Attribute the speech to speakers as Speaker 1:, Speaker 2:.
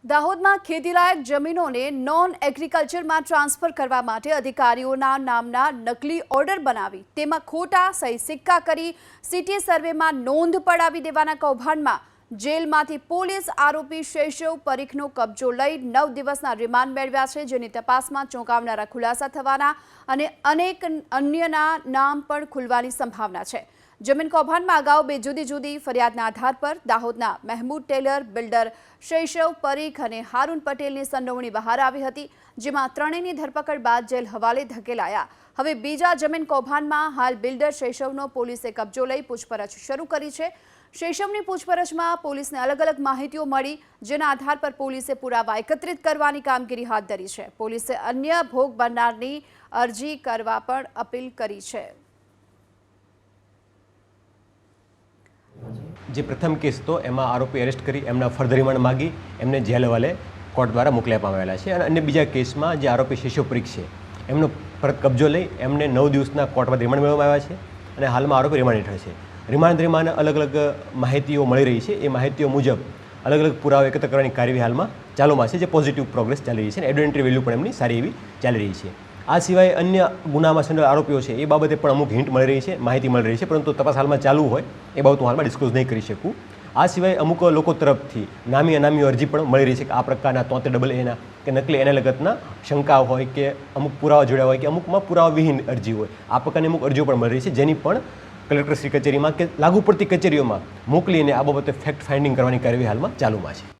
Speaker 1: દાહોદમાં ખેતીલાયક જમીનોને non એગ્રીકલ્ચરમાં transfer કરવા માટે અધિકારીઓના નામના નકલી ઓર્ડર બનાવી તેમાં ખોટા સહી સિક્કા કરી સિટી સર્વેમાં નોંધ પડાવી દેવાના કૌભાંડમાં જેલમાંથી પોલીસ આરોપી શૈશવ પરીખનો કબજો લઈ 9 દિવસના રિમાન્ડ મેળવ્યા છે, જેની તપાસમાં ચોંકાવનારા ખુલાસા થવાના અને અનેક અન્યના નામ પણ ખુલવાની સંભાવના છે। જમીન કૌભાંડમાં અગાઉ બે જુદી જુદી ફરિયાદના આધાર પર દાહોદના મહેમૂદ ટેલર, બિલ્ડર શૈશવ પરીખ અને હારૂન પટેલની સંડોવણી બહાર આવી હતી, જેમાં ત્રણેયની ધરપકડ બાદ જેલ હવાલે ધકેલાયા। હવે બીજા જમીન કૌભાંડમાં હાલ બિલ્ડર શૈશવનો પોલીસે કબજો લઈ પૂછપરછ શરૂ કરી છે। શૈશવની પૂછપરછમાં પોલીસને અલગ અલગ માહિતીઓ મળી, જેના આધાર પર પોલીસે પુરાવા એકત્રિત કરવાની કામગીરી હાથ ધરી છે। પોલીસે અન્ય ભોગ બનનારની અરજી કરવા પણ અપીલ કરી છે।
Speaker 2: જે પ્રથમ કેસ હતો એમાં આરોપી એરેસ્ટ કરી એમના ફર્ધર રિમાન્ડ માગી એમને જેલ હવાલે કોર્ટ દ્વારા મોકલી આપવામાં આવેલા છે। અને અન્ય બીજા કેસમાં જે આરોપી શૈશવ પરીખ છે એમનો પરત કબજો લઈ એમને 9 દિવસના કોર્ટમાં રિમાન્ડ મેળવવામાં આવ્યા છે અને હાલમાં આરોપી રિમાન્ડ હેઠળ છે। રિમાન્ડ દરમિયાન અલગ અલગ માહિતીઓ મળી રહી છે। એ માહિતીઓ મુજબ અલગ અલગ પુરાવા એકત્ર કરવાની કાર્યવાહી હાલમાં ચાલુમાં છે, જે પોઝિટિવ પ્રોગ્રેસ ચાલી રહી છે અને એવિડન્ટરી વેલ્યુ પણ એમની સારી એવી ચાલી રહી છે। આ સિવાય અન્ય ગુનામાં સંડોવાયેલા આરોપીઓ છે એ બાબતે પણ અમુક હિન્ટ મળી રહી છે, માહિતી મળી રહી છે, પરંતુ તપાસ હાલમાં ચાલુ હોય એ બાબત હું હાલમાં ડિસ્ક્લોઝ નહીં કરી શકું। આ સિવાય અમુક લોકો તરફથી નામી અનામી અરજી પણ મળી રહી છે કે આ પ્રકારના 73AA કે નકલી એને લગતના શંકા હોય કે અમુક પુરાવા જોડ્યા હોય કે અમુકમાં પુરાવા વિહીન અરજી હોય, આ પ્રકારની અમુક અરજીઓ પણ મળી રહી છે, જેની પણ કલેક્ટરશ્રી કચેરીમાં કે લાગુ પડતી કચેરીઓમાં મોકલીને આ બાબતે ફેક્ટ ફાઇન્ડિંગ કરવાની કાર્યવાહી હાલમાં ચાલુમાં છે।